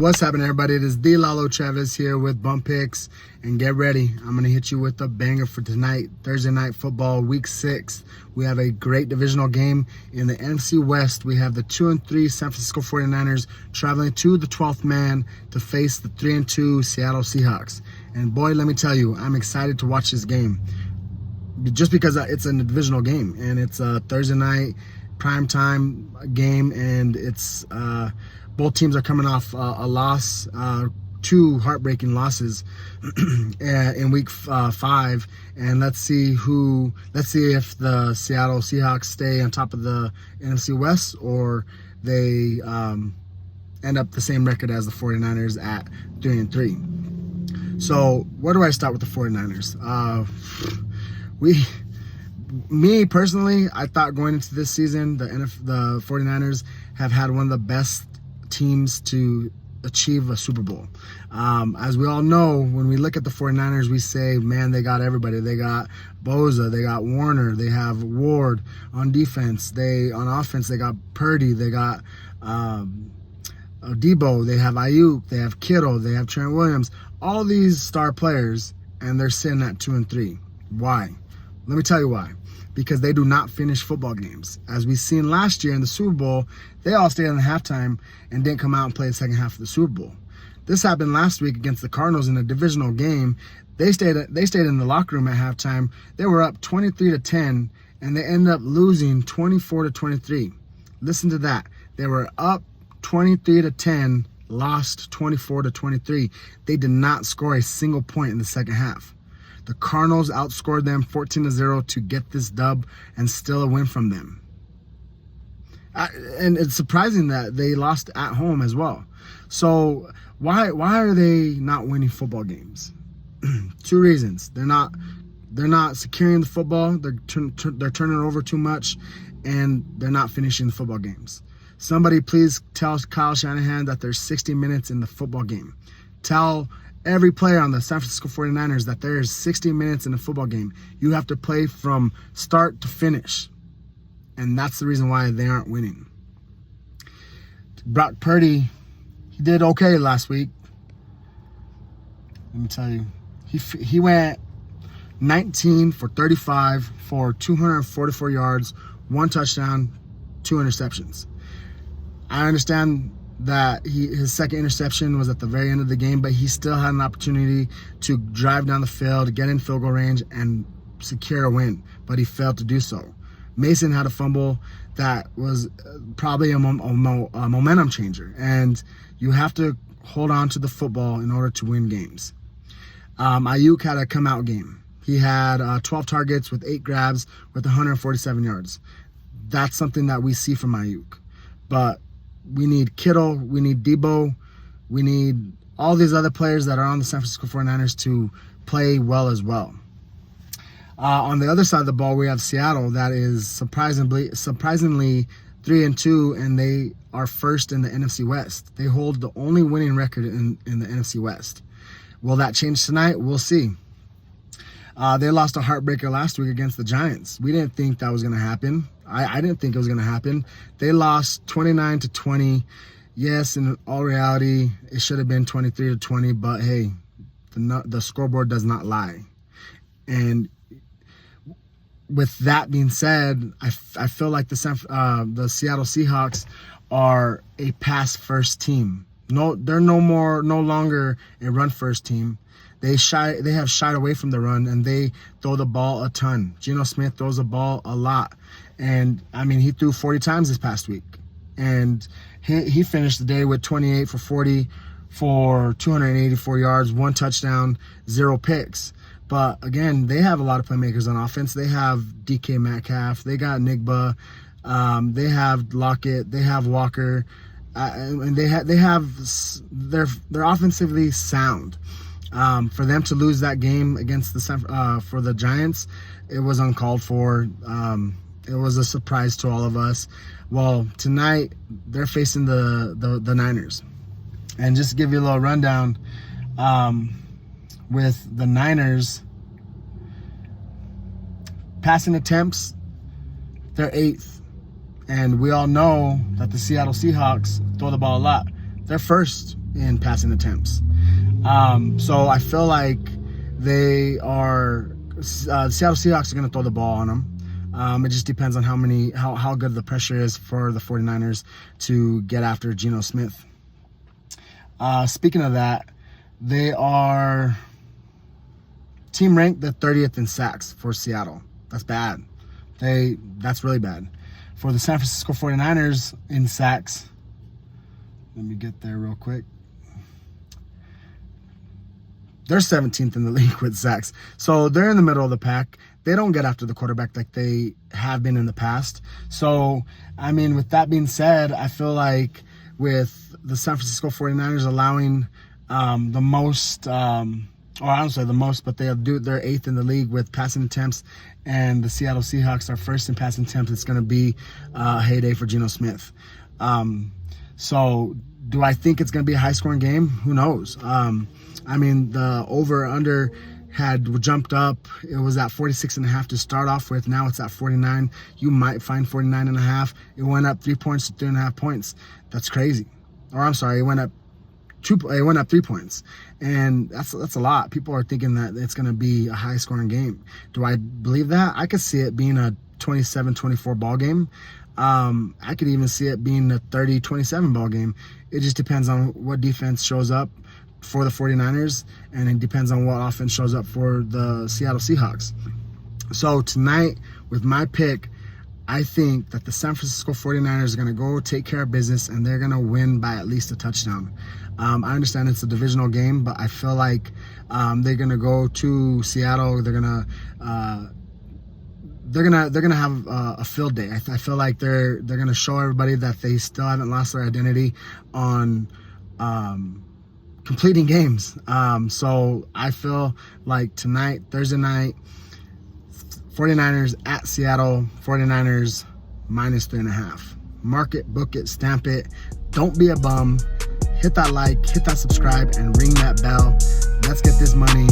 What's happening, everybody? It is the Lalo Chavez here with Bump Picks, and get ready. I'm going to hit you with a banger for tonight, Thursday Night Football, Week 6. We have a great divisional game in the NFC West. We have the 2-3 San Francisco 49ers traveling to the 12th man to face the 3-2 Seattle Seahawks. And boy, let me tell you, I'm excited to watch this game just because it's a divisional game, and it's a Thursday night primetime game, and it's both teams are coming off a loss, two heartbreaking losses in week 5, and let's see if the Seattle Seahawks stay on top of the NFC West, or they end up the same record as the 49ers at 3-3. So where do I start with the 49ers? Me personally, I thought going into this season, the 49ers have had one of the best teams to achieve a Super Bowl. As we all know, when we look at the 49ers, we say, man, they got everybody. They got Boza, they got Warner, they have Ward on defense. On offense, they got Purdy, they got Debo, they have Ayuk, they have Kittle, they have Trent Williams. All these star players, and they're sitting at 2-3. Why? Let me tell you why. Because they do not finish football games. As we seen last year in the Super Bowl, they all stayed in the halftime and didn't come out and play the second half of the Super Bowl. This happened last week against the Cardinals in a divisional game. They stayed in the locker room at halftime. They were up 23-10, and they ended up losing 24-23. Listen to that. They were up 23-10, lost 24-23. They did not score a single point in the second half. The Cardinals outscored them 14-0 to get this dub and still a win from them. And it's surprising that they lost at home as well. So why are they not winning football games? 2 reasons. They're not securing the football. They're turning it over too much, and they're not finishing the football games. Somebody please tell Kyle Shanahan that there's 60 minutes in the football game. Tell every player on the San Francisco 49ers that there is 60 minutes in a football game. You have to play from start to finish. And that's the reason why they aren't winning. Brock Purdy, he did okay last week. Let me tell you. He went 19 for 35 for 244 yards, 1 touchdown, 2 interceptions. I understand that his second interception was at the very end of the game, but he still had an opportunity to drive down the field, get in field goal range, and secure a win, but he failed to do so. Mason had a fumble that was probably a momentum changer, and you have to hold on to the football in order to win games. Ayuk had a come-out game. He had 12 targets with 8 grabs with 147 yards. That's something that we see from Ayuk, but we need Kittle, we need Debo, we need all these other players that are on the San Francisco 49ers to play well as well. On the other side of the ball, we have Seattle that is surprisingly 3-2, and they are first in the NFC West. They hold the only winning record in the NFC West. Will that change tonight? We'll see. They lost a heartbreaker last week against the Giants. We didn't think that was going to happen. I didn't think it was going to happen. They lost 29-20. Yes, in all reality, it should have been 23-20, but hey, the scoreboard does not lie. And with that being said, I feel like the Seattle Seahawks are a pass-first team. They're no longer a run-first team. They have shied away from the run, and they throw the ball a ton. Geno Smith throws the ball a lot. And, I mean, he threw 40 times this past week. And he finished the day with 28 for 40 for 284 yards, 1 touchdown, 0 picks. But, again, they have a lot of playmakers on offense. They have DK Metcalf. They got Nigba. They have Lockett. They have Walker. And they're offensively sound. For them to lose that game against for the Giants, it was uncalled for. It was a surprise to all of us. Well, tonight they're facing the Niners, and just to give you a little rundown, with the Niners passing attempts, they're 8th, and we all know that the Seattle Seahawks throw the ball a lot. They're first in passing attempts. So I feel like they are, the Seattle Seahawks are going to throw the ball on them. It just depends on how good the pressure is for the 49ers to get after Geno Smith. Speaking of that, they are team ranked the 30th in sacks for Seattle. That's bad. That's really bad. For the San Francisco 49ers in sacks, let me get there real quick. They're 17th in the league with sacks. So they're in the middle of the pack. They don't get after the quarterback like they have been in the past. So, I mean, with that being said, I feel like with the San Francisco 49ers allowing the most, or I don't say the most, but they're 8th in the league with passing attempts, and the Seattle Seahawks are 1st in passing attempts. It's going to be a heyday for Geno Smith. So do I think it's going to be a high-scoring game? Who knows? I mean, the over-under had jumped up. It was at 46.5 to start off with. Now it's at 49. You might find 49.5. It went up 3 points to 3.5 points. That's crazy. Or I'm sorry, it went up 3 points. And that's a lot. People are thinking that it's going to be a high-scoring game. Do I believe that? I could see it being a 27-24 ball game. I could even see it being a 30-27 ball game. It just depends on what defense shows up for the 49ers, and it depends on what offense shows up for the Seattle Seahawks. So tonight, with my pick, I think that the San Francisco 49ers are going to go take care of business, and they're going to win by at least a touchdown. I understand it's a divisional game, but I feel like they're going to go to Seattle. They're going to have a field day. I feel like they're going to show everybody that they still haven't lost their identity on completing games. So I feel like tonight, Thursday night, 49ers at Seattle, 49ers -3.5. Mark it, book it, stamp it. Don't be a bum. Hit that like, hit that subscribe, and ring that bell. Let's get this money.